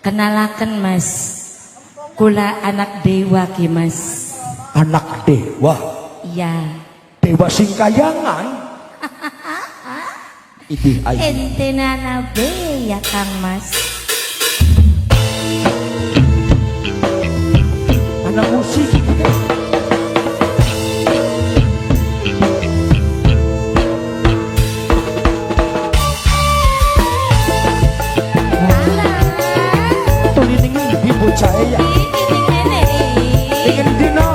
Kenalaken Mas, kula anak dewa ki Mas. Anak dewa? Iya. Dewa sing kayangan? Idih ayu. Ente nana be ya Kang Mas. Anak musik. Saya ingin dino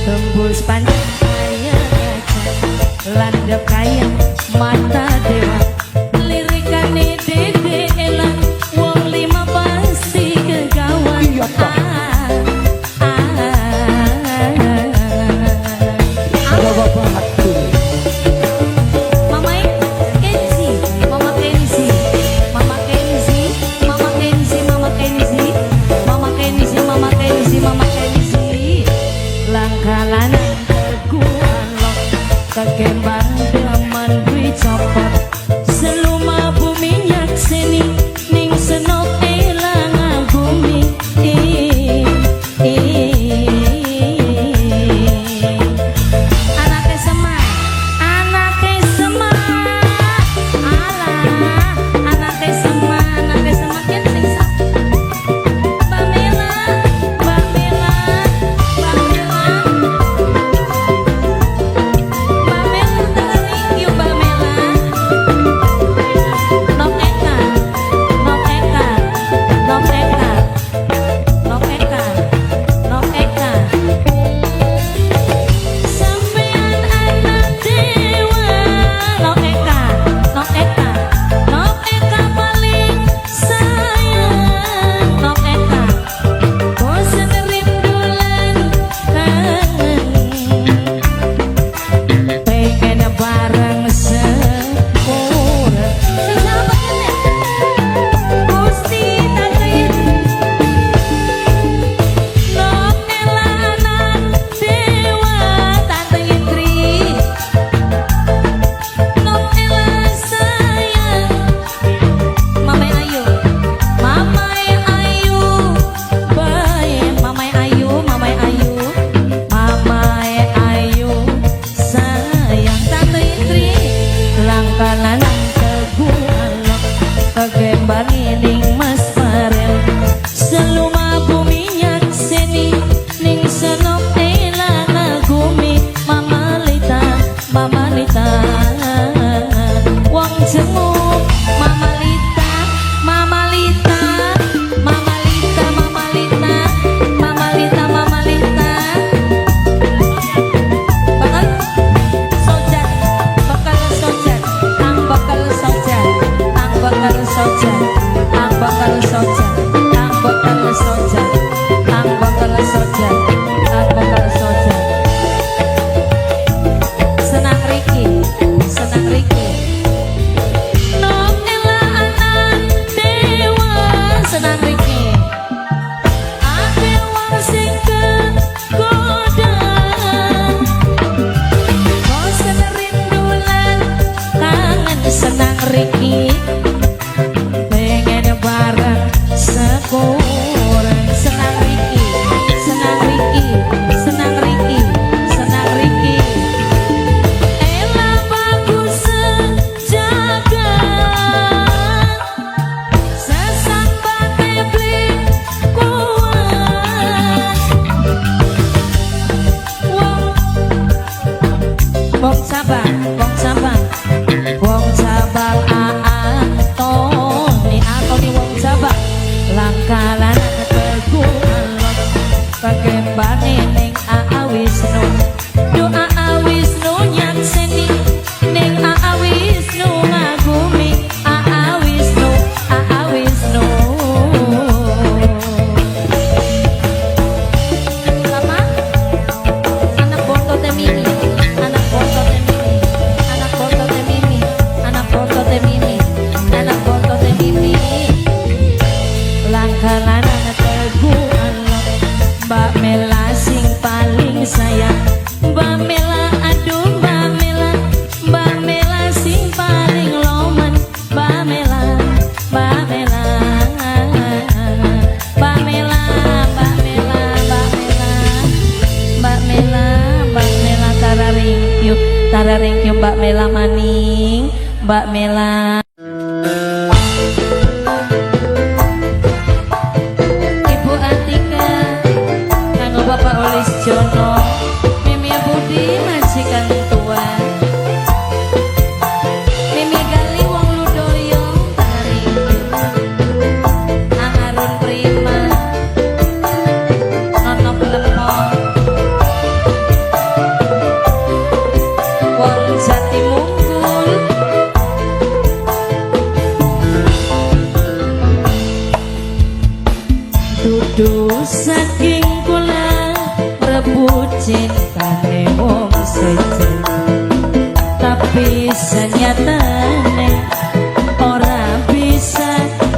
tembus panjang landep kaya mata dewa lirikane dede elan wong lima pasti kegawan. Iya toh. Berapa banget tuh Mama Kenzi, Mama Kenzi, Mama Kenzi, Mama Kenzi, Mama Kenzi, Mama Kenzi, Mama Kenzi, Mama Kenzi, langkah lanang keguan lo kekembang demen dwi copot seluma bumi nyakseni ning senok elang bumi anake semar anake semar alah anake semar yen sing sak Bamela Bamela Bamela Bamela you. Tara thank you Mbak Mela maning, Mbak Mela. Ibu Atika, kanggo Bapak Olis Jono, Mimi Budi majikan tua. Mimi Gali wong Ludoyo, tari. Nang Arun Prima, Nono Pelepon, wong Jati Mungkul. Dudu saking kula rebut cintane wong sejen, tapi senyatane ora bisa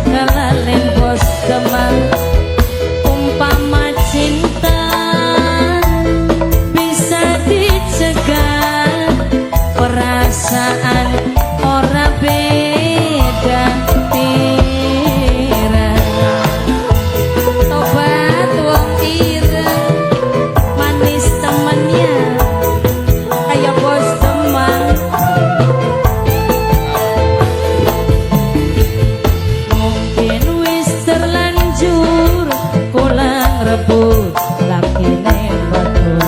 kelalen bos demam. Umpama cinta bisa dicegah, perasaan ora beda tirang. Tobat wong ireng, manis temennya kayak bos demam. Mungkin wis terlanjur pulang rebut lakine batur,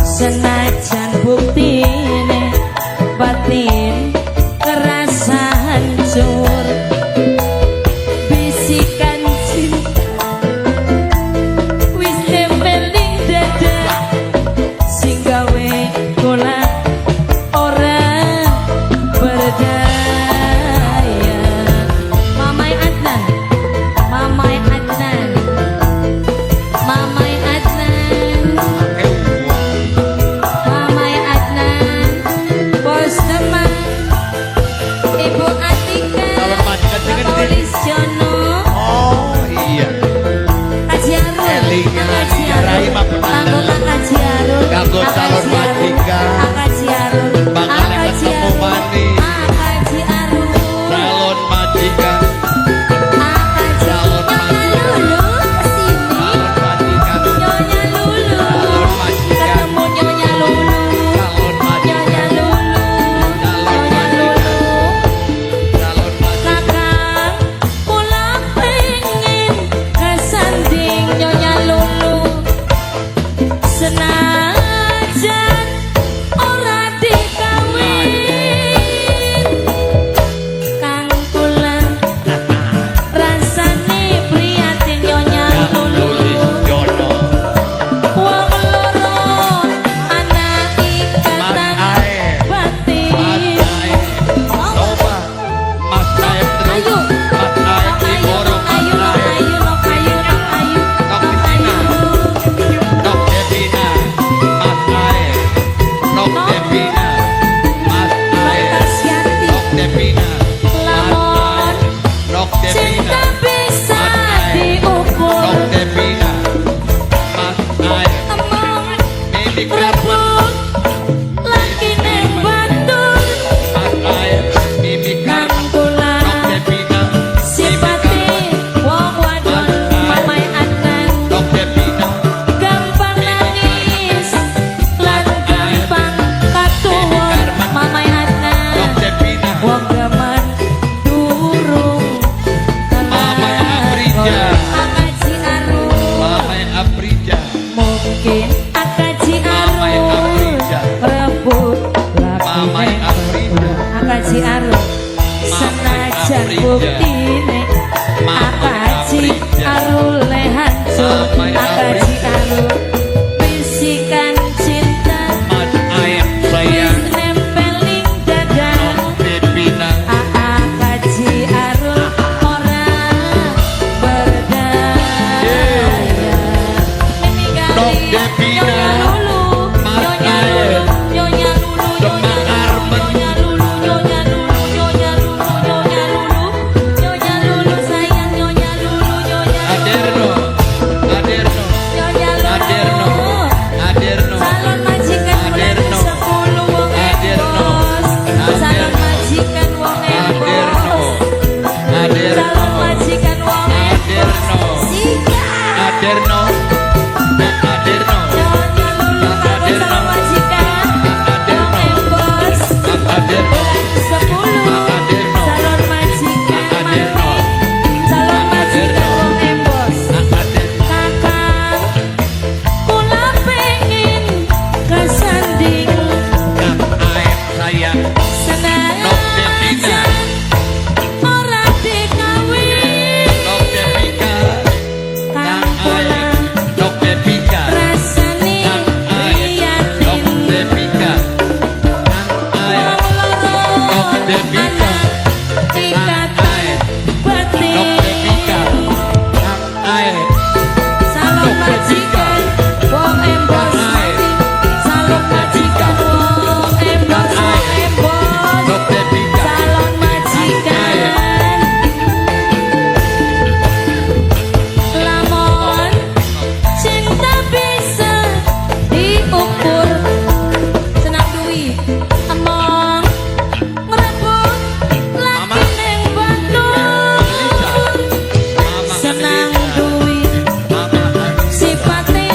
senajan buktine batin kerasa hancur. Bisikan cinta wis nempel ning dada, sing gawe kula ora berdaya. Mamai Adnan, Mamai Adnan, Mamai Adnan, Mamai Adnan, bos teman. Ibu Atika, Bapak Olis Jono, Oh iya. Kaji Arul, Elingan, Kaji Rai Arul, Mapemandan. anggota Kaji Arul, Kanggo calon majikan. Kaji Arul, Bakal yang Kaji ketemu Arul, manis. Kaji Arul, Calon majikan. Kaji Calon Nyonya Lulu kesini, Calon majikan. Nyonya Lulu, Calon majikan. ketemu Nyonya Lulu, Calon majikan. Nyonya Lulu, Nyonya Lulu. Calon majikan. Kakang, kula pengen kesanding Nyonya Lulu, senajan ora dikawin. Kang kula rasane prihatin Nyonya Lulu. Tulis Jono. Wong loro anak ikatan Mas Ae. batin. Coba. Mas Ae terus. Ayu, Mas Ae di borong Mas Ae. Nok Devina. Nok Devina. Mas Ae. Nok Devina. Mas Ae. Nok Devina. Lamun Nok cinta Devina. bisa diukur, Nok Devina. Mas Ae. emang Milik Rabun. rebut laki neng batur. Mas Ae. Milik Kang Rabun. kula Nok Devina. sipati wong wadon Mamai Adnan, Nok Devina. gampang nangis lan gampang katuwon Mamai Nok Adnan. Devina. Wong gaman durung Mamai Afrija. Akaji Arul, Mamai Afrija. mungkin Akaji Mamai Arul Afrija. rebut Mamai laki Afrija. Akaji Arul, senajan Afrija. buktine Mamai Akaji Afrija. Arul le hancur. Mamai Akaji Afrija. Arul bisikan cinta Mas Ae wis sayang. nempel ning dada. Nok Devina. Akaji Arul ora berdaya. Mimi Gali, Nok Devina. Nyonya Lulu, Mas Nyonya Ae. Lulu, Nyonya Lulu, Demak Armen. Nyonya Lulu, Nyonya Lulu, Nyonya Lulu, Nyonya Lulu, Nyonya Devika Air Dok Devika Air Dok Devika Air Salon majikan, wong embos mati. Salon majikan, wong embos, wong embos. Dok Devika Salon majikan. Lamun cinta bisa diukur, senang duit, emong ngerebut laki neng batur. Senang duit sipate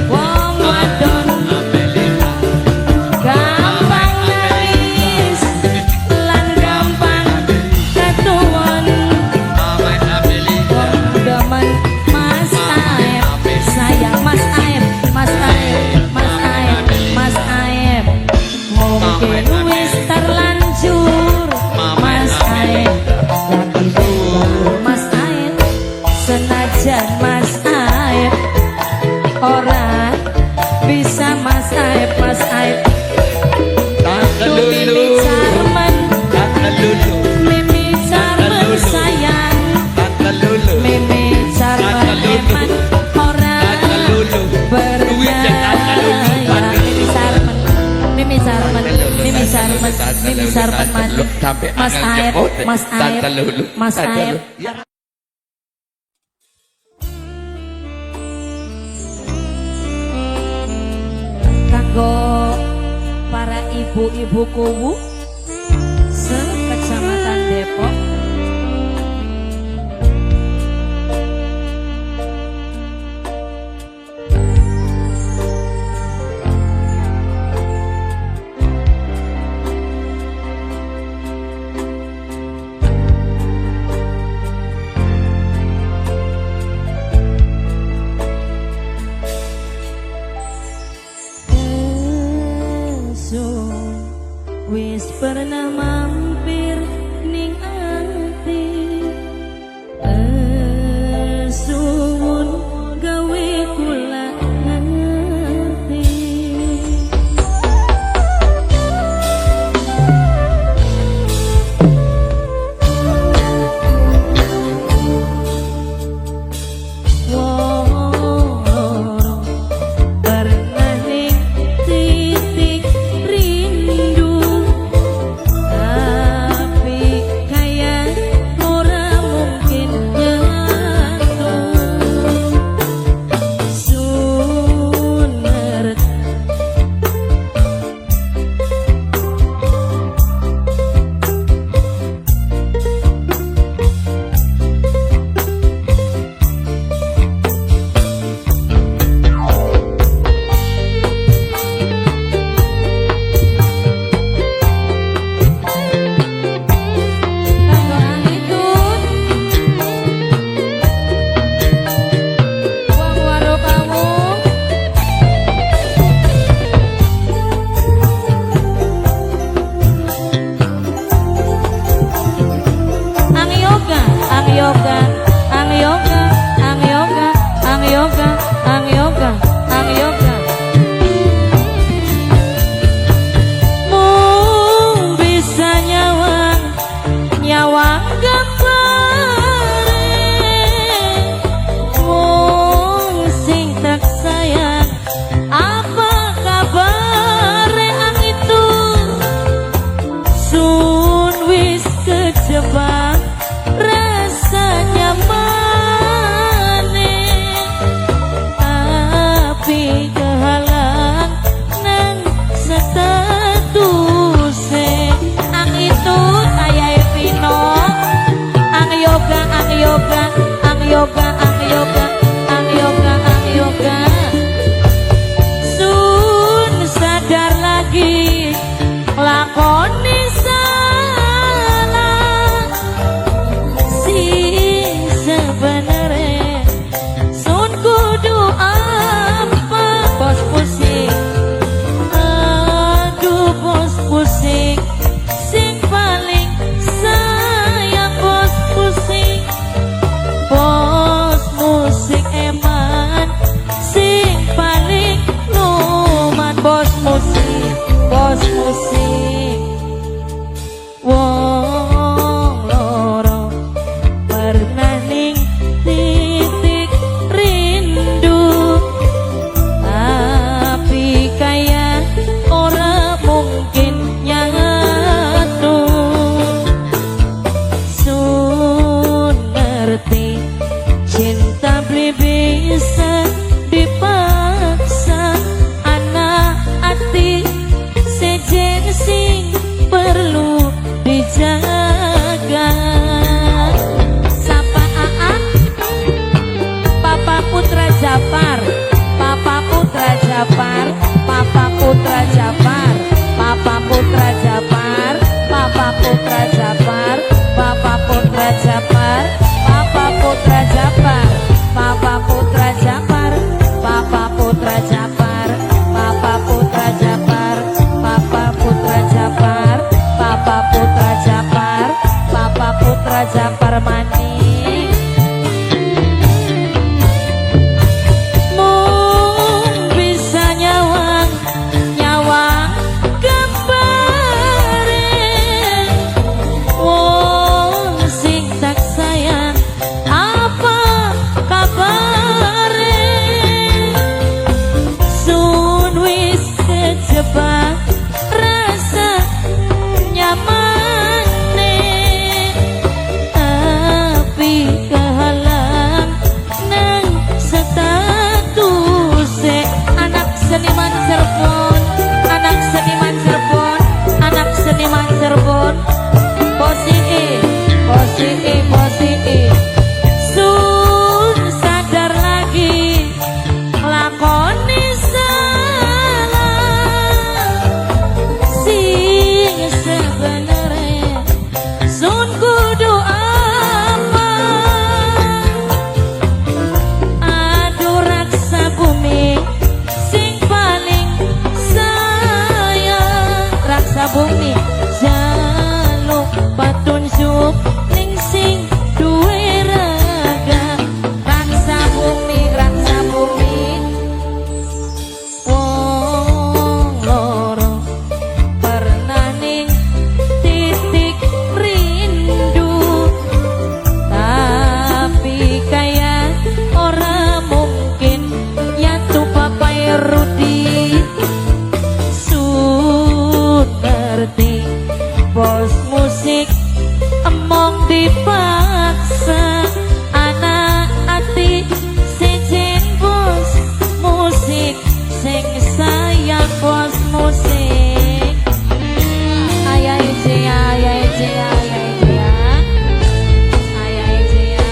wong wadon, gampang nangis lan gampang ketuwon. Demen Mas Aep, sayang Mas Aep, Mas Aep, Mas Aep, Mas Aep. Mungkin wis terlanjur Mas Aep, lagi baru Mas Aep. Senajan Mas Aep ora bisa Mas Aep, Mas Aep. Mimi Charmen, Mimi Charmen sayang. Mimi Charmen eman ora berdaya. Mimi Charmen, Mimi Charmen, Mimi Charmen, Mimi Charmen mati. Mas Aep, Mas Aep, Mas Aep. Kanggo para ibu-ibu kuwu se-Kecamatan Depok. Wis pernah mampir ning ati, suwun gawe kula ngerti. Wong pernah ning titik rindu, tapi bos musik wong loro pernah ning titik rindu tapi kayak ora mungkin nyatu sun ngerti cinta beli bisa dipaksa anak hati sejen sing perlu dijaga Sapa Aa Papa Putra Japar Papa Putra Japar Papa Putra Japar Papa Putra Japar Papa Putra Japar Papa Putra Japar Papa Putra Japar Papa Putra Japar Papa Putra Japar Papa Putra Japar Papa Putra Japar Papa Putra Japar Papa Putra Japar maning mung bisa nyawang gambare wong sing tak sayang apa kabare sun wis kejebak rasa nyamane tapi kehalang nang statuse anak seniman Cirebon anak seniman Cirebon anak seniman Cirebon posisi sun sadar lagi lakoni salah sing sebenarnya sun kudu apa aduh raksa bumi sing paling sayang raksa bumi jaluk patunjuk ning sing duwe raga raksa bumi wong loro pernah ning titik rindu tapi kayak ora mungkin nyatu papai Rudi sun ngerti bos musik emong dipaksa anak hati sejen bos musik sing sayang bos musik ayah ije ya ayah ije ya ayah ije ya ayah ije ya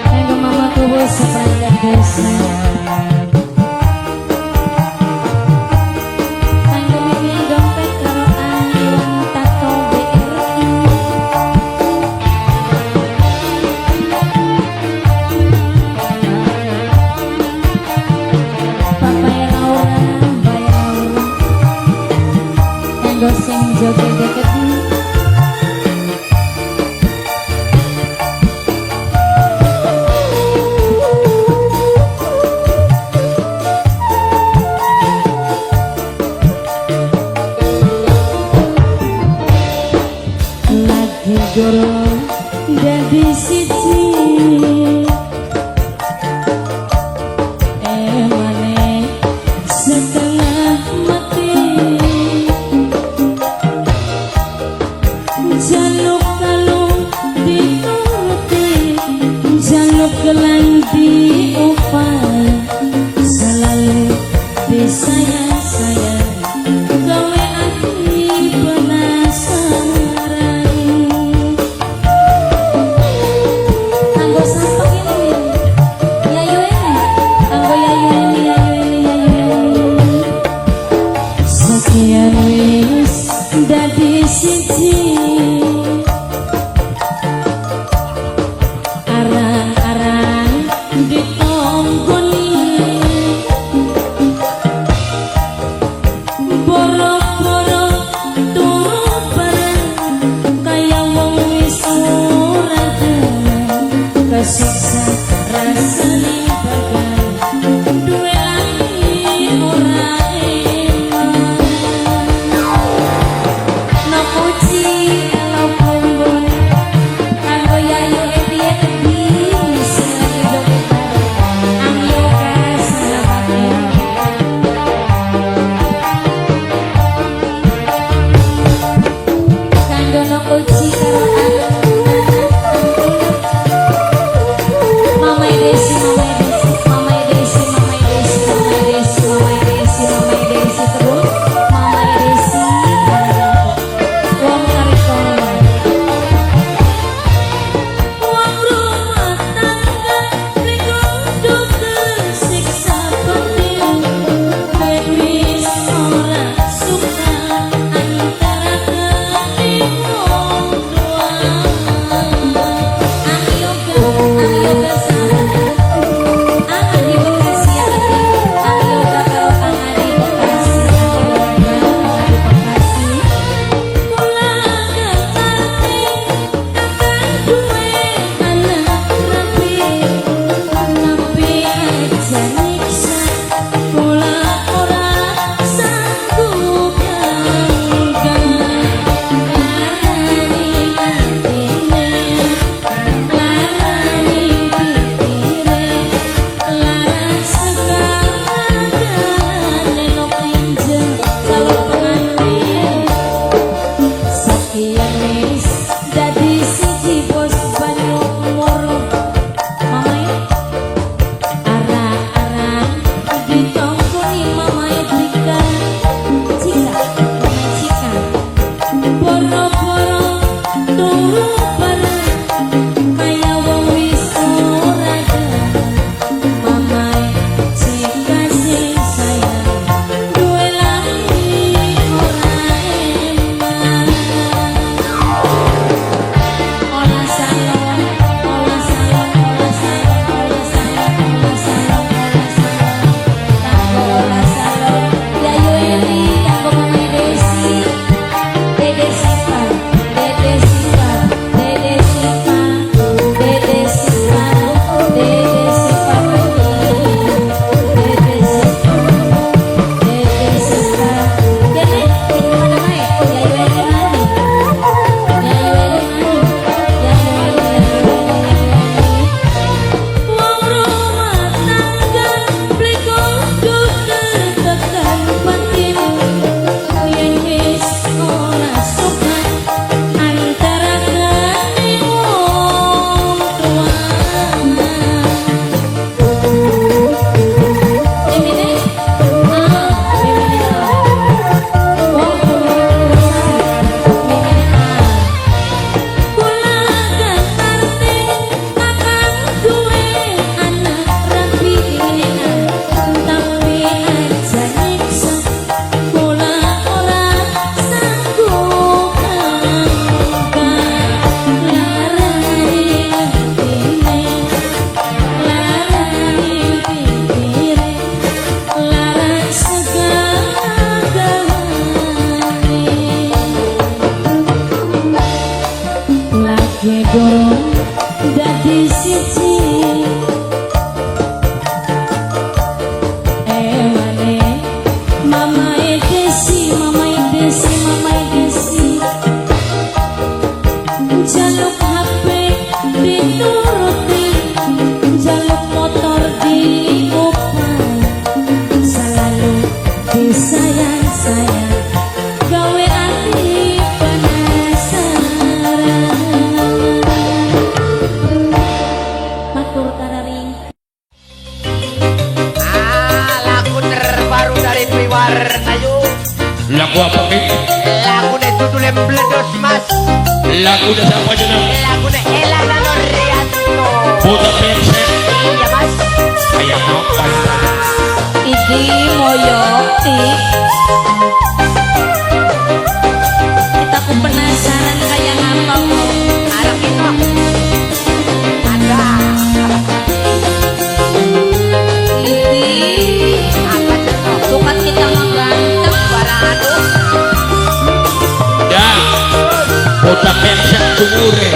Kanggo mama kubu sepanjang desa Kanggo mimin dompet karo ayam tato BRI Papa Laura Mbak Laura Kanggo sing joget-joget lagi gorong dadi siji mane setengah mati jaluk kalung dituruti jaluk gelang diupaya selalu disayang-sayang gawe ati penasaran dadi siji ewane mama edesi jaluk HP dituruti jaluk motor diupai selalu disayang-sayang gawe ati penasaran matur kararing Lagu terbaru dari Piwar Ayu. Lagu apa nih? Lagu itu dulu meledos mas. Lagu udah sama aja dong. Lagu Elana Norianto. Buta penset. Iya mas. Kayak apa? Idi moyoti kita ku penasaran kayak apa kok Harap itu. Ada. Idi Apa itu? bukan kita mengganteng Suara aduh. Dah. Buta penset sumure.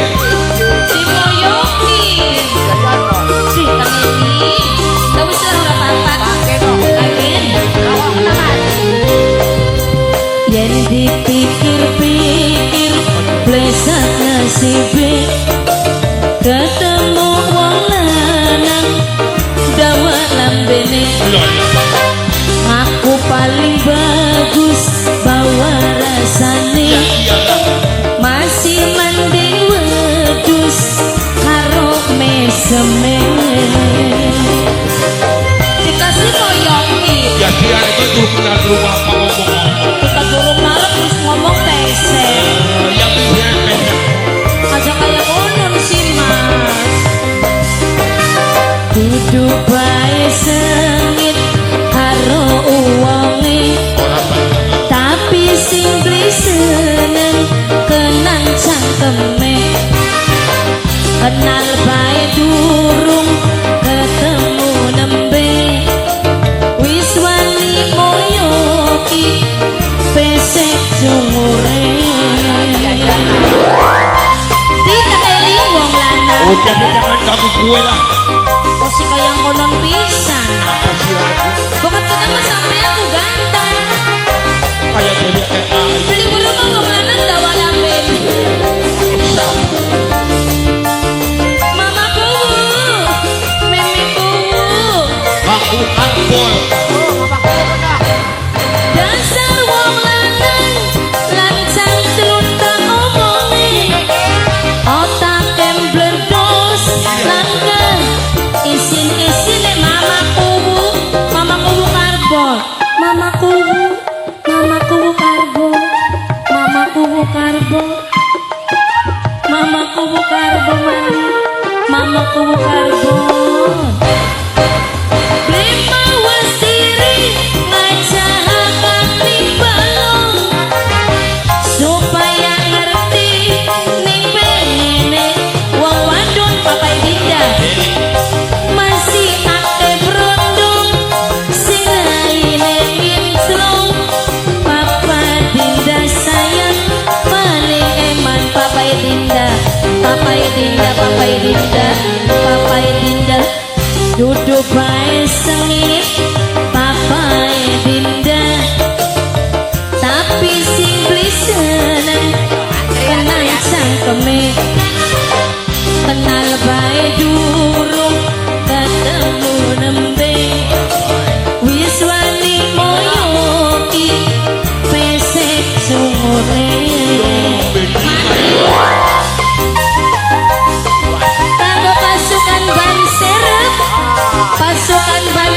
si moyoti si tangini tapi sudah apa-apa lain yen dipikir-pikir plesak nasibe ketemu wong lanang dawa lambene aku paling bagus bawa rasane masih mending wedus karo meseme dikasih moyoki Ya dia itu tuh kenal rumah apa ngomong-ngomong. kita burung malam terus ngomong tese Yang dia penset. aja kayak konon sih mas kudu bae sengit karo uwonge Orang banyak. tapi sing beli seneng kenang cangkeme kenal bae durung ketemu nembe wis wani moyoki pesek jumure tidak eli wong lanang Oh jadi jangan ganggu gue lah. kok sih kayak konon pisan Apa sih aku? bukan ketemu sampai aku ganteng Kayak jadi kayak beli bulu mau kemana dawa lamben mamaku memiku aku ampun. dasar wong lanang lancang celuntak omonge otak kemblerdos langka isin-isin mamaku karbon mamaku karbon mamaku karbon Lima wasiri ngajahakan ning balong supaya ngerti ning pengene wong wadon papai dinda masih ake berondong sing laine kinclong papa dinda sayang maning eman papai dinda duduk bae sengit papai dinda tapi sing beli seneng kenal cangkeme kenal bae durung ketemu nembe wis wani moyoki pesek sumure kanggo pasukan ban serep pasukan ban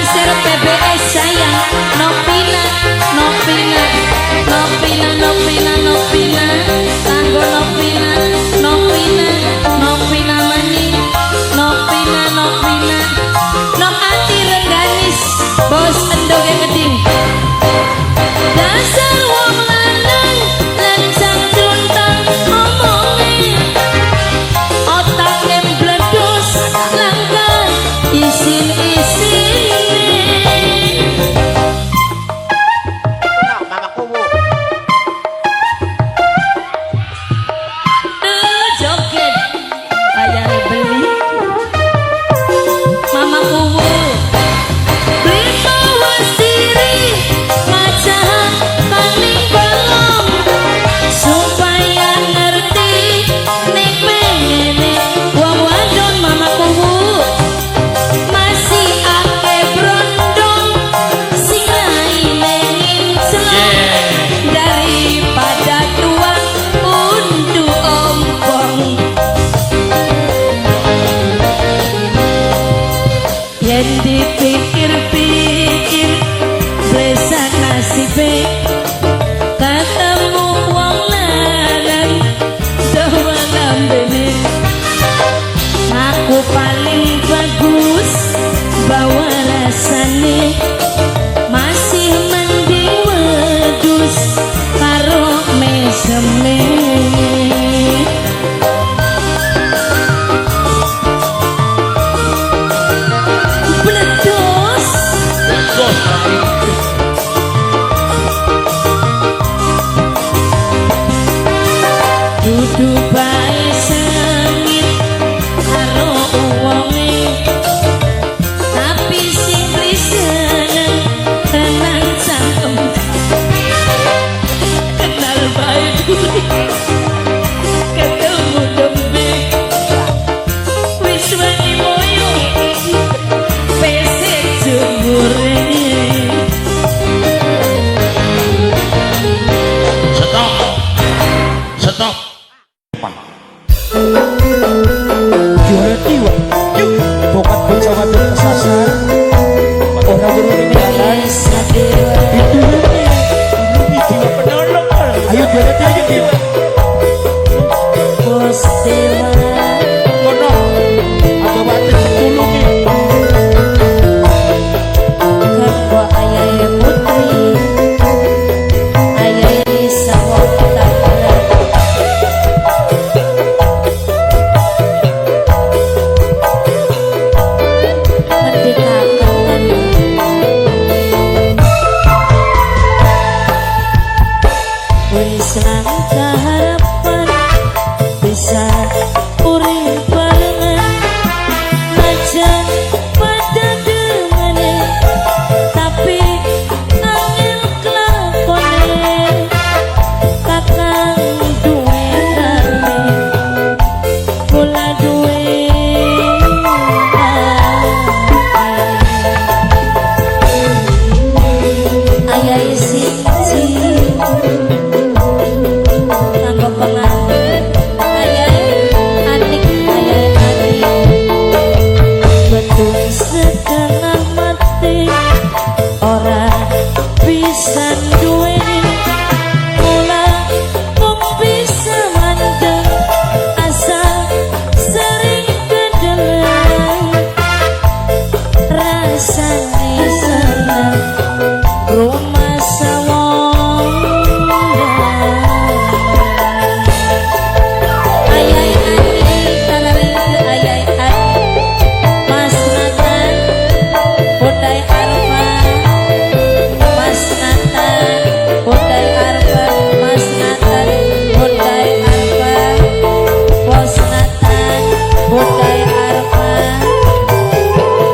Budaya Arma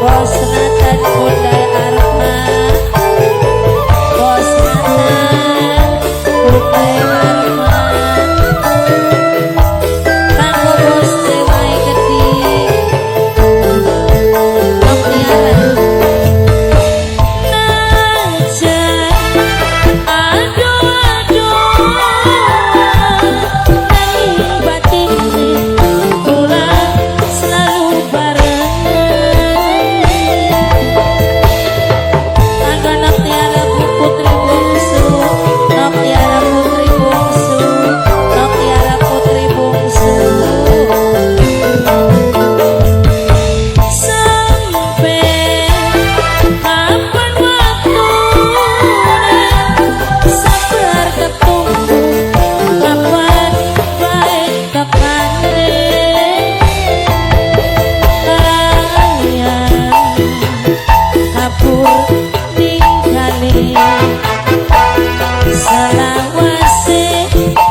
Bos Nathan Budaya Arma Bos Nathan Budaya Arma Kanggo bos Dewai Gede Nok Tiara Najan aduh nanging batin kula selalu bareng Angga Nok Tiara putri bungsu Nok Tiara putri bungsu Nok Tiara putri bungsu sampai kapan waktunya sabar ketunggu kapan baik kapan kalian kabur tinggali salawase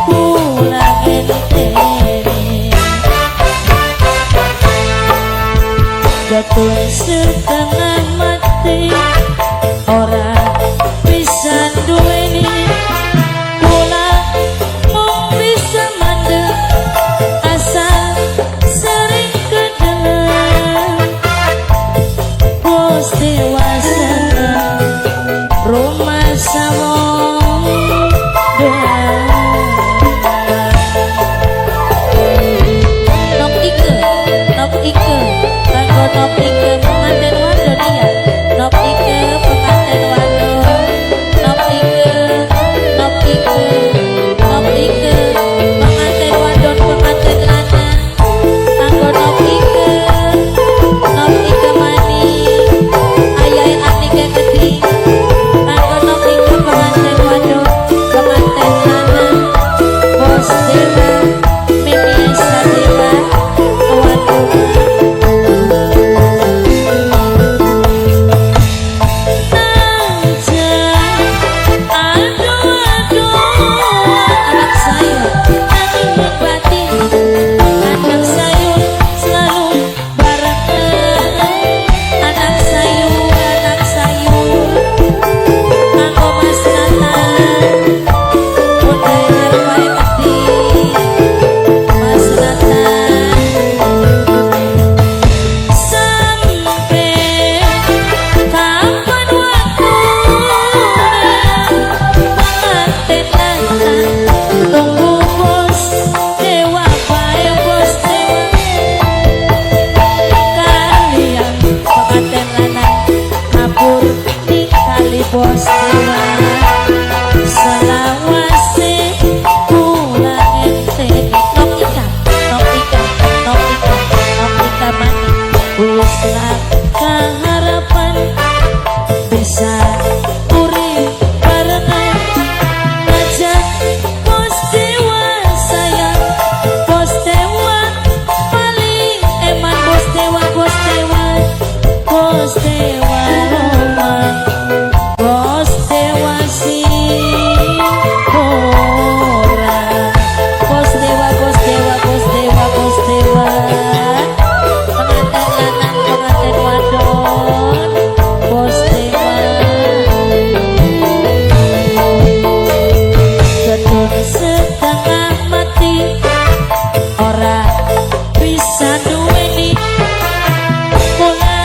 pulang entene jatuh setengah mati orang bisa duweni kula mung bisa mandeg asal sering kedengar bos dewasa rumah sawong Nok Ike kanggo Nok Ike pengantin wadon iya Nok Ike pengantin wadon Nok Ike Nok Ike Nok Ike pengantin wadon pengantin lanang kanggo Nok Ike mani ayai anike gede kanggo Nok Ike pengantin wadon pengantin lanang bos dewa Mimi Sadewa waduh anak sayur nanging batin anak sayur selalu bareng anak sayur kanggo Mas Nathan budaya Arwai Gede Mas Nathan sampai kapan waktunya pengantin lanang tunggu bos dewa bae bos dewa kalian pengantin lanang kabur tinggali bos dewa selawase pulang entene Nok Ika mani uslah keharapan bisa urip barengan ngajak bos dewa sayang bos dewa paling eman bos dewa bos dewa roman bos dewa sing ora bos dewa pengantin lanang pengantin wadon bos dewa gedung setengah mati ora bisa duweni kula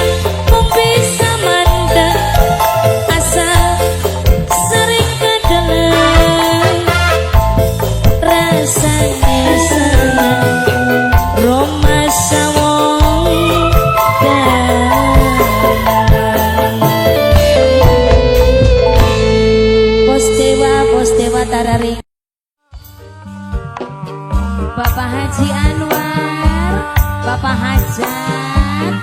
mung bisa mandeg asal sering kedelai rasane sayang rumah sawong bos dewa tararing Bapak Haji Anwar Bapak Hajat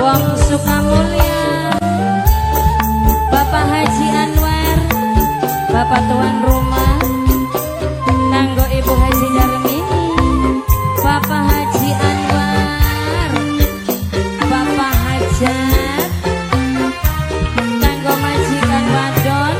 Wong Sukamulya Bapak Haji Anwar Bapak tuan rumah kanggo Ibu Haji Darmini Bapak Haji Anwar Bapak Hajat kanggo majikan wadon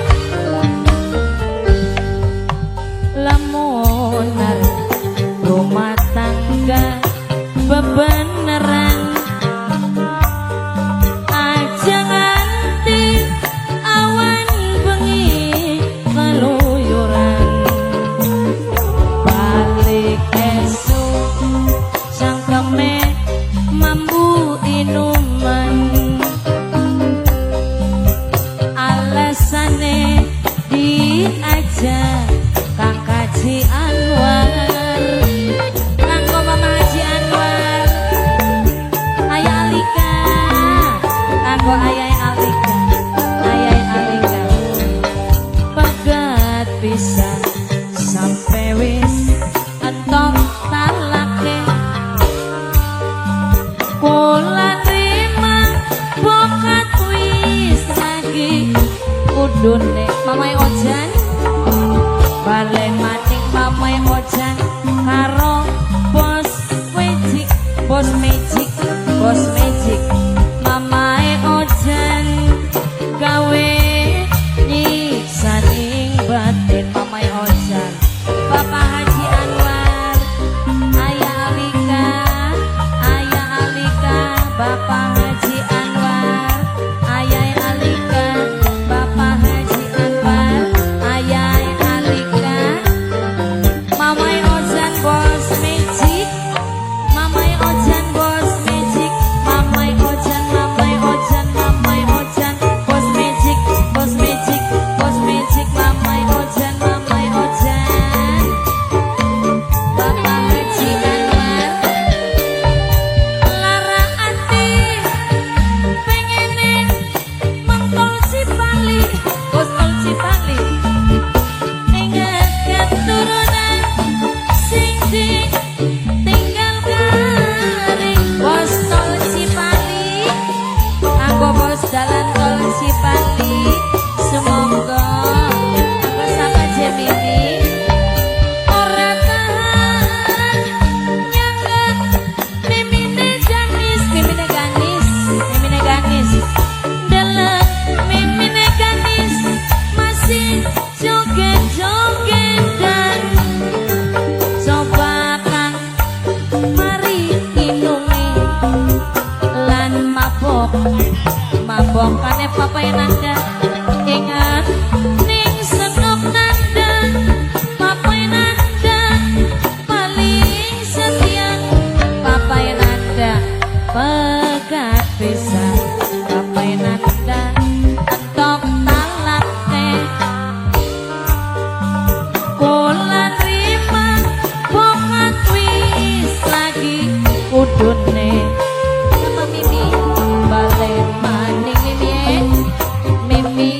aja Kang Haji Anwar kanggo Mama Haji Anwar Ayah Alika kanggo Ayah Alika pegat bisa sampai wis entok talake kula terima bokat wis lagi kudune Mamai Ojan bale maning Mamai Ojan karo bos magic Mamai Ojan gawe nyiksaning batin Mamai Ojan Bapak Haji Anwar Ayah Alika Bapak Haji Anwar Ayah Alika Bapak Haji Anwar Ayah Alika Mamai Ojan bos magic Mamai Ojan bos magic Mamai Ojan bos magic Mamai Ojan Bapak Haji Anwar lara ati pengene mengkol Cipali bos tol Cipali ingat keturunan sing ditinggal garing bos tol Cipali aku bos jalan tol Cipali semoga bersama Gemini ora tahan nyangga mimine ganis dalam mimine ganis masih joget-jogetan coba kang mari inungi lan mabok kane papai nanda ingat ning senok nanda papai nanda paling setia papai nanda pegat bisa papai nanda entok talake kula terima bokat wis lagi udune sama Mimi bale maning Mimi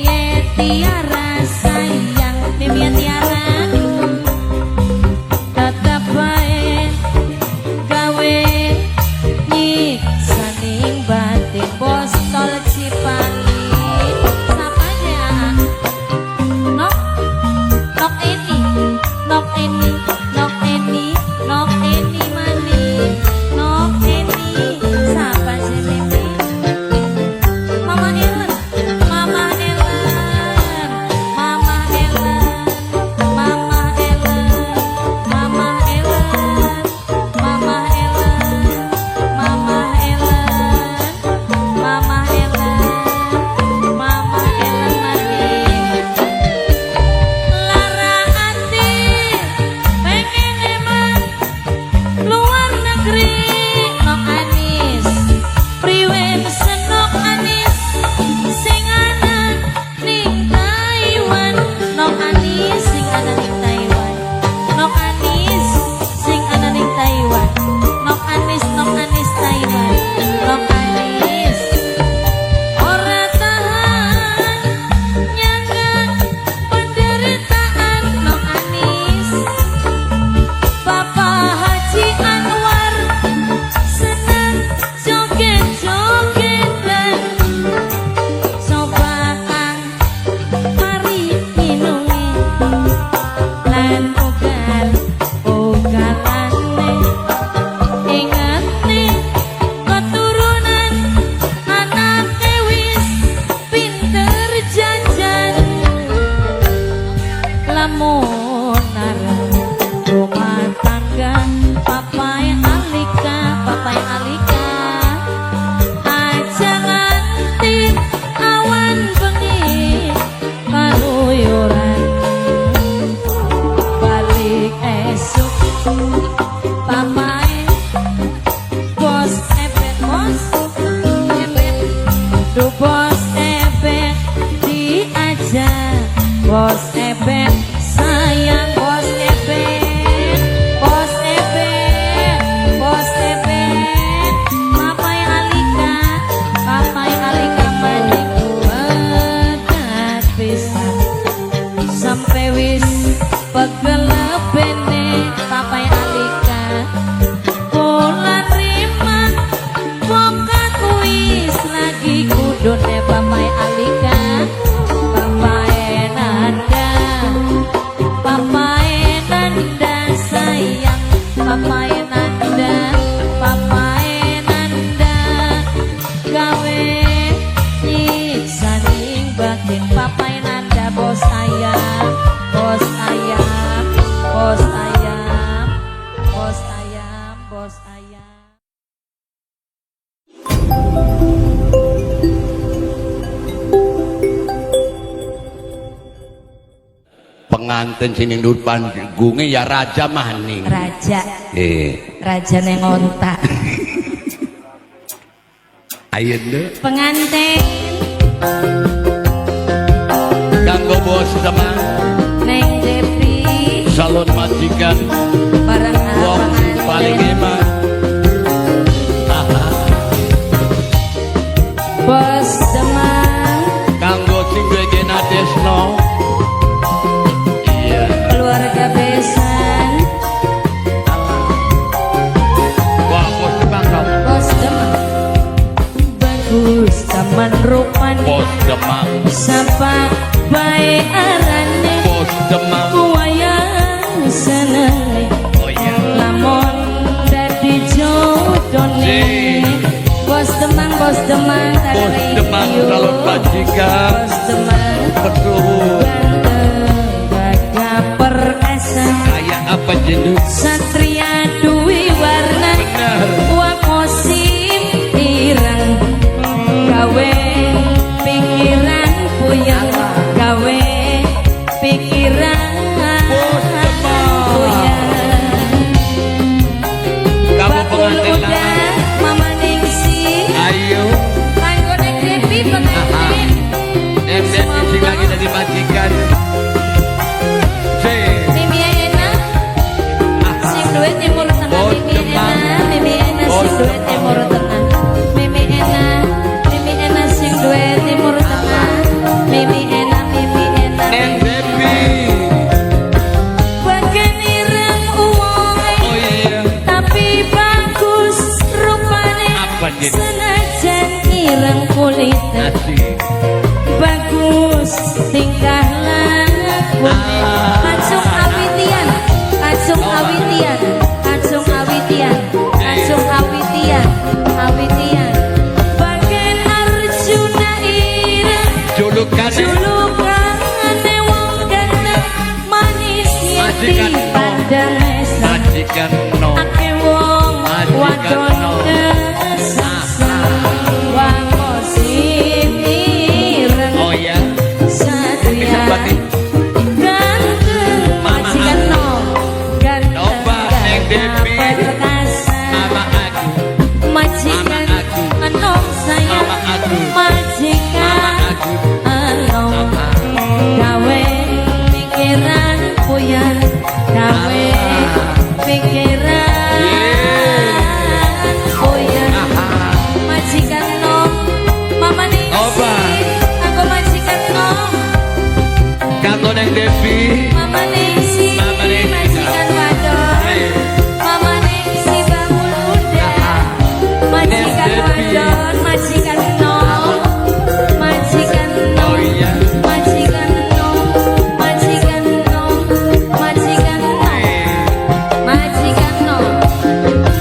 Tiara sayang Mimi Tiara tetap baik gawe nyiksaning batin bos tol Cipali siapa aja nok eni mani nok eni siapa sih Mimi Mama Ellen lara ati pengen emang luar negeri nok Anis priwen senok Anis sing ana ning Taiwan nok Anis sing ana ning Taiwan nok Anis sing ana ning Taiwan nok Anis Taiwan nok Anis ora tahan nyangga penderitaan nok Anis Bapak Haji Anwar senang joget-jogetan coba kang mari inungi lan ugal-ugalane ingat nih keturunan anak wis pinter jajan lamun arep rumah tangga papai Alika aja nganti awan bengi kaluyuran balik esuk papai bos ebet du bos ebet diajak bos ebet wis pegelepene papai alika bulan rima pokat wis lagi kudune papai alika papai nanda sayang papai nanda gawe nyiksaning batin papai nanda bos ayam bos ayam bos ayam bos ayam bos ayam. Pengantin sini depan gunge ya raja maning. Raja. Raja neng ontak. Ayo deh. Pengantin Kanggo bos teman. neng Devi Salon majikan. bareng Wong sing paling hebat. bos demang Kanggo sing duwe Desno. Iya. keluarga besan Wah bos teman kau. bos demang bagus taman rupane Bos demang. sapa bae arane Bos demang. wayang seneng Oh iya. lamun dadi jodone bos demang Bos demang salon majikan. bos demang Betul. gagah perkasa Kayak apa jenuh? satria duwi warna Benar. wakosim ireng gawe pikiran puyeng gawe pikiran puyeng Kamu bakul pengantin udah lanang. mama ningsi Ayo. kanggo nek Devi pengantin Sing lagi dari majikan. Mimi enak sing duwe timur tengah Bos Mimi enak Mimi enak Bos sing duwe timur tengah Mimi enak sing duwe timur tengah Mimi enak Neng Devi. bagian ireng uwonge Oh iya. tapi bagus rupane Apa jadi? senajan ireng kulitnya Asik. bagus tingkah lakune acung awitian acung awitian acung awitian acung awitian awitian bagian Arjuna ireng Julukannya. julukane wong ganteng manis yen Majikan no. dipandang esem Majikan no. ake wong Majikan wadon no. kesasar wakosim ireng Oh iya. satria Bisa batin. ganteng Mama majikan no ganteng Coba, Neng Devi. perkasa Mama aku. majikan Mama aku. anom sayang Mama aku. majikan Mama aku. anom gawe pikiran puyeng gawe pikiran puyeng majikan nom mama ningsi Oba. aku majikan nom Kanggo Neng Devi. mama ningsi Mama Ningsi. majikan wadon mama ningsi bangun muda majikan wadon majikan nom majikan nom Oh iya. majikan nom majikan nom majikan nom majikan nom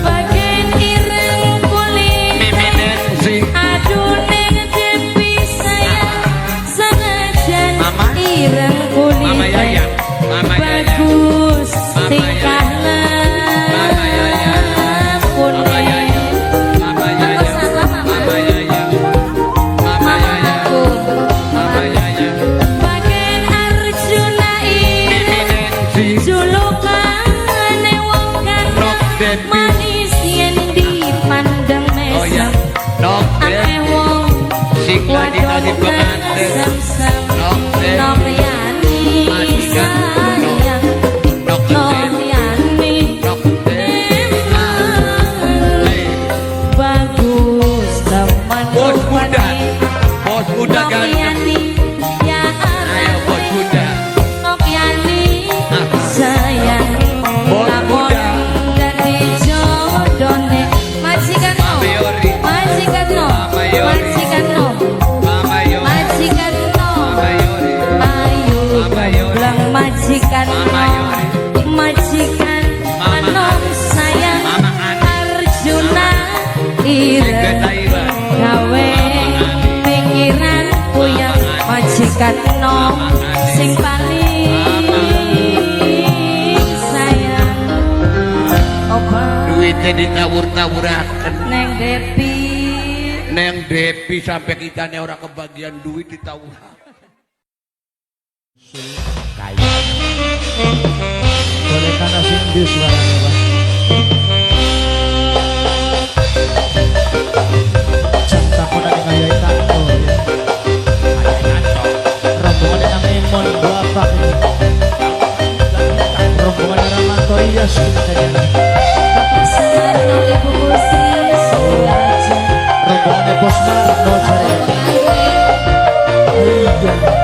bagian ireng kulit Mimi Nancy. aduh neng Devi sayang senajan Mama. ireng Mama kulit Yaya. Mama Yaya. bagus Mama tingkah Mama Yaya. lakune Mama Yaya. Mama Yaya. Aku salah, Mama. Mama Yaya. Mama mama Yaya. aku Mama Yaya. bagian Arjuna Mimi ireng Nancy. julukane wong Nok ganteng Devi. manis yen dipandang Oh iya. mesem Nok akeh Devi. wong Sing lagi tadi pengantin. kesem-sem Nok Devi. Noryani Majikan. sayang Nok Devi. Noryani Nok Devi. bagus teman Bos muda. rupane Bos muda ganteng. Noryani ya Ayo bos muda. Noryani majikan majikan anom sayang Arjuna ire gawe pikiran puyeng majikan nom sing paling sayang duitnya ditawur-tawuraken Neng Depi sampai kita ora kebagian duit ditawuraken Kaya. Boleh karena sindi suaranya Pak. Canta kona dengan yai kanto ya. Rombongan namanya Mon Bapak ini. Rombongan Ramanto iya sudah. Bapak Sarno Ibu Kusri Suraja Rombongan Bos Marno saya. Iya.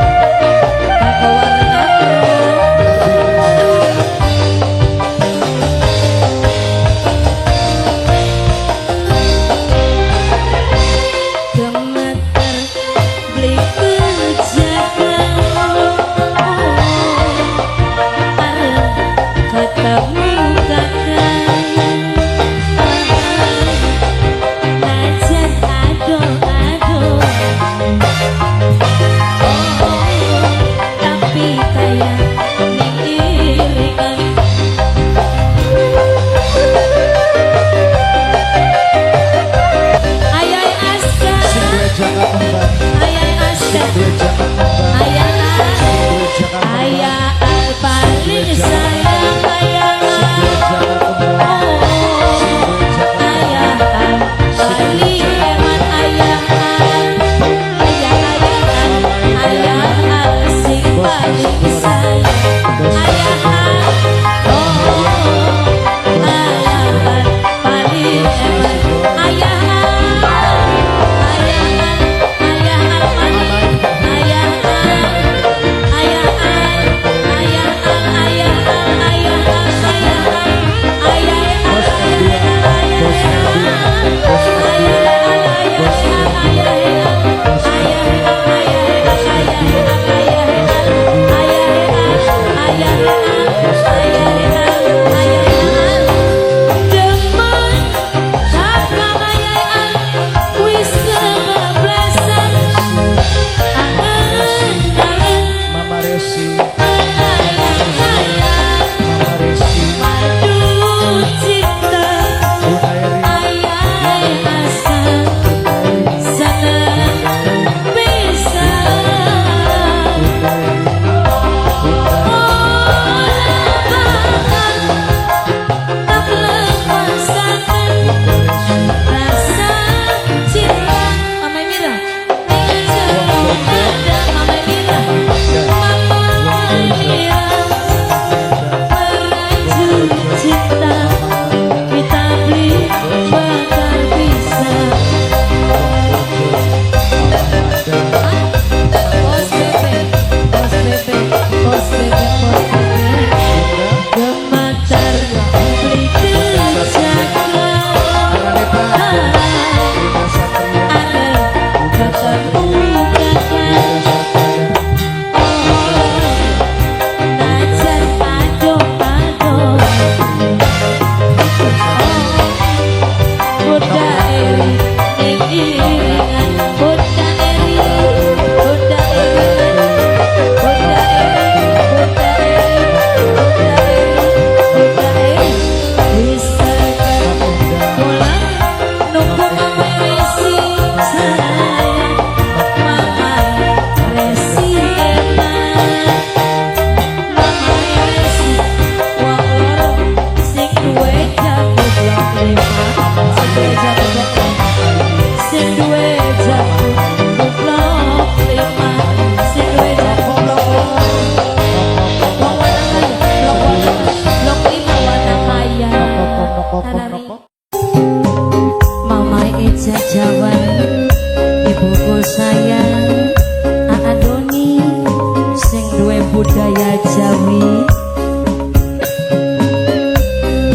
budaya Jawi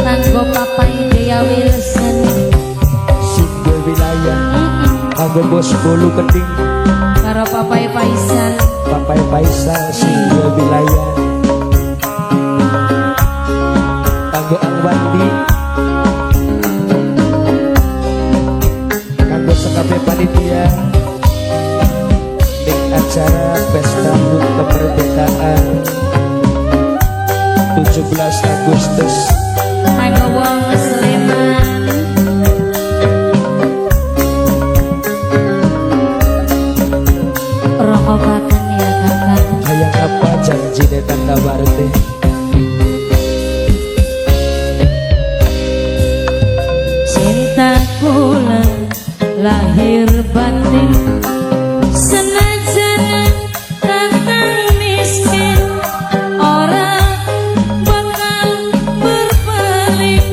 kanggo Papa Idea Wilson Singgo wilayah kanggo bos bolu keting karo Papai Faisal Papai Faisal Singgo wilayah 17 Agustus. Kanggo wong Sleman. Rokobaken ya kakak. Hayang apa janji Tanda Warti. Cintaku lahir batin senajan kakang miskin orang bakal berpaling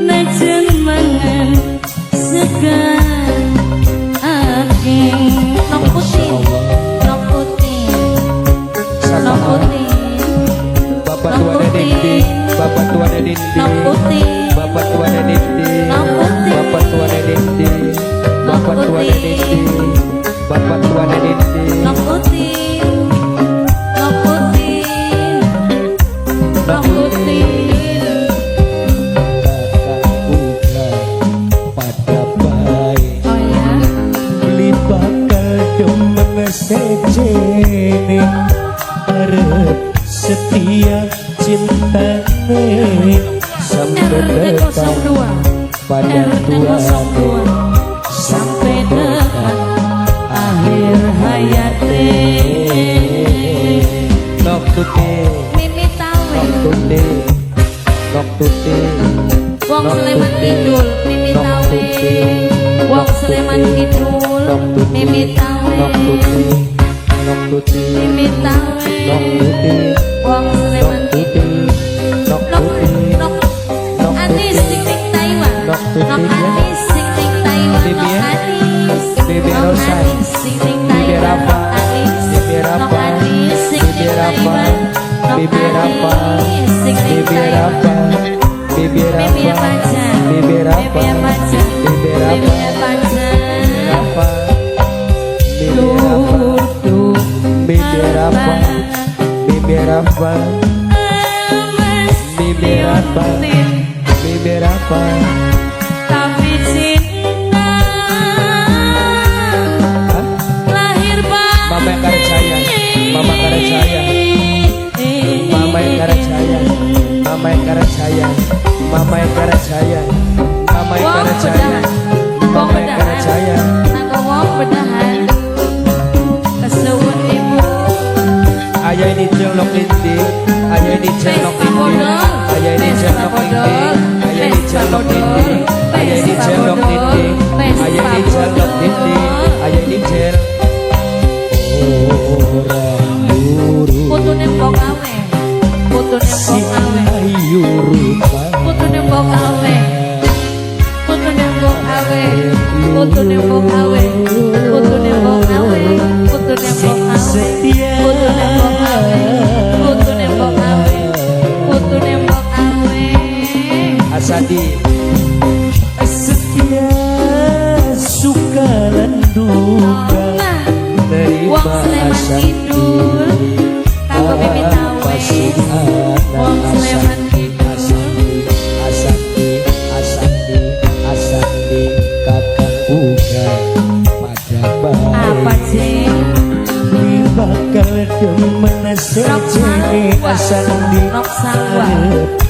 najan mangan segan aking nok putih nok putih nok putih Bapak Tuan Dindi, Bapak Tuan Dindi, nok putih Bapak Tuan Dindi, nok putih Bapak Tuan Dindi, Bapak Tuan Dindi, Bapak Tuan Dindi, nok putih nok putih nok putih. kakak uga pada baik. Oh ya, Beli bakal demen sejene arep setia cintane sampai RT 02 pada RT 02 sampai dekat akhir hayate. nok tute Mimi tawe nok tute nok tute wong Sleman Kidul. Mimi tawe wong Sleman Kidul. Mimi tawe nok tute nok tute Mimi tawe nok tute wong Sleman Kidul. nok Nok tute nok Anis sing ning Taiwan. Nok putih Nok ya. Anis sing ning Taiwan. Bibi Nok ya. Anis. Bibi Nok Rosa. Anis sing ning Bibi Taiwan. Rafa. Nok Anis. Bibi Nok Rafa. Anis sing Bibi ning Rafa. Taiwan. Nok Bibi Rafa. Anis sing ning Bibi Taiwan. Rafa, Bibi Rafa, Bibi Rafa. Bibi Rafa, Bibi Rafa. Bibi Rafa, Bibi Rafa. Rafa, Bibi Rafa, Duduk Bibi Rafa, Bibi Rafa, Bibi Rafa, Bibi Rafa. tapi cinta Hah? lahir batin. Mama yang karek saya, Mama karek saya, Mama yang karek saya, Mama yang karek saya, Mama yang karek saya, Mama yang Wong karek saya, bedahan, wong Mama yang karek bedahan, saya. nanggo wong bedahan, kesuwun ibu, Ayah ini celok inti, ayah ini celok inti, ayah ini celok inti, ayah ini celok inti, ayah ini celok inti, ayah ini celok inti, ayah ini cel. Orang luru putune mbok awe, putune si mbok awe, ayu rupa, putune mbok awe, putune mbok awe, putune mbok awe, putune mbok awe, putune mbok awe, setia. putune mbok awe, putune mbok awe, putune mbok awe. Asadi setia suka dan duka Wong terima Sleman asadi. Kidul, kanggo Bibi Tawe. Wong Sleman Kidul, Asandi kakak uga pada apa baik. sih? Bakal demen sejene Asandi Nok Salwa,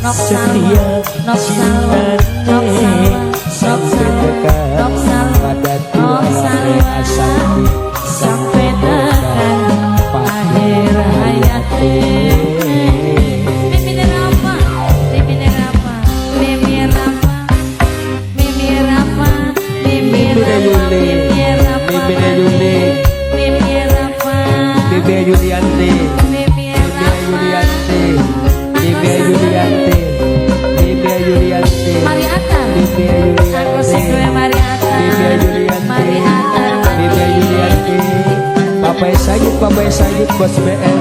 Nok setia Salwa, Nok Salwa, Nok Salwa, Nok Salwa, Nok Salwa, pada Nok tuane Salwa, Asandi sampai dekat akhir hayati. Mimi Rafa, Mimi Rafa, Mimi Rafa, Mimi Rafa, Mimi Rafa, Mimi Rafa, Bibi Yuli, Mimi Rafa, Bibi Yulianti, Mimi Bibi Rafa, Yulianti, Bibi Yulianti, Bibi Yulianti, Mari Atta, Bibi aku sing duwe Yulianti, Mari Atta, Bibi Yulianti, Mari Atta, Bibi Yulianti, Papa Sayid bos BM,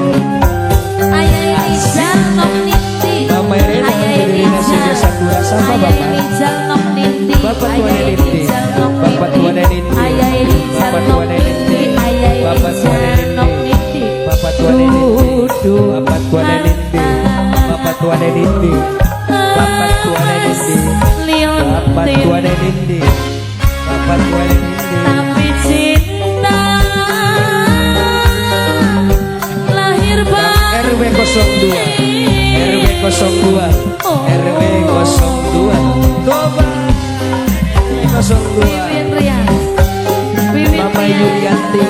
Ayah Rizal Nok Ninti, Mama Irena Ayah dari nasi Rizal, Sakura sama Ayah Bapak. Rizal Nok Ninti, Bapak Tuan Ayah Ninti, Rizal Nok Bapak Tuan Ninti, Ninti, Ayah Rizal Bapak Nok Tuan Ninti, Ninti, Ayah Bapak Tuan Rizal Nok Ninti, Ninti, Bapak Tuan Ninti, duduk Bapak Tuan Ninti, Bapak Tuan Ninti, Bapak Tuan Ninti, Bapak liontin, Tuan Ninti, Bapak Tuan Ninti. tapi cinta lahir RW 02, RW 02, 02 RW 02 Toba 02 Wiwin Rian, Wiwin Mama Rian, Yulianti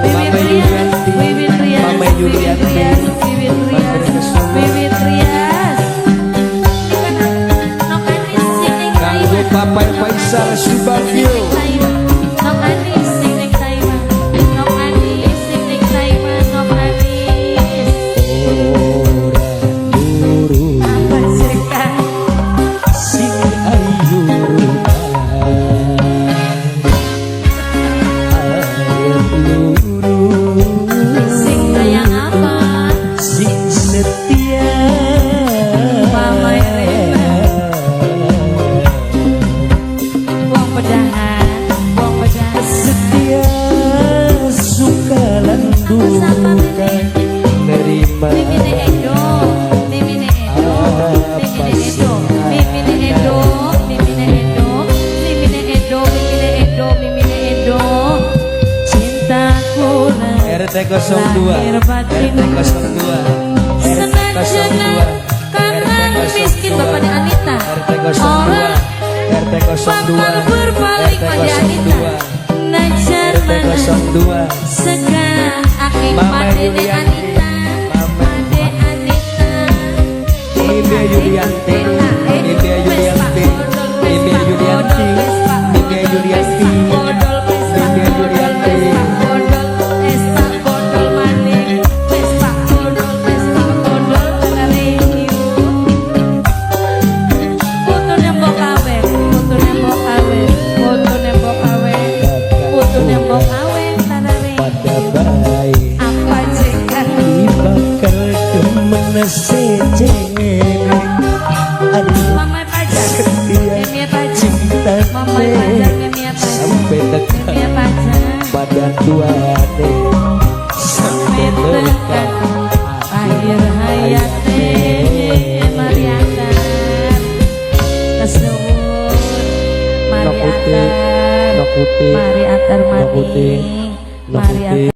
Wiwin Mama Rian, Yulianti Wiwin Rian, Mama Wiwin Yulianti Rian, Wiwin Rian, Wiwin Rian. Nok Anis sing ning Kanggo Taiwan. Papai Faisal Subagio Nok Anis sing ning Taiwan. Nok Anis sing ning Taiwan. Nok Anis. Apa sih Kak? Sing ayu Sing sayang apa? Sing setia Mama Irena. Buang pedahan, buang pedahan. Setia suka landukan nerima Mimine Edo, Mimine Edo, Mimine Edo, Mimine Edo, Mimine Edo, Mimine Edo, Mimine Edo, Mimine Edo. Cintaku RT 02 lahir batin. RT 02 Senajan karena miskin bapaknya Anita. RT 02 Orang RT 02 bakal berbalik pada Anita. Najar RT mana 02 sekarang aking Mama pade Yulianti. Anita, pade Anita. Mimia Yulianti Mimia Yulianti Mimia Yulianti Mimia Yulianti Mimia Yulianti pada baik Apa jika bakal kemana sejeng aduh Mama pacar, setia Mimia pacar, cinta Mama pacar, Mimia pacar, sampai dekat Mimia pacar. pada tuane sampai dekat Akhir hayate Mariatar Kesuwun Nokuti, Mariatar nokuti, Mariatar nokuti, Maning nokuti. Mariatar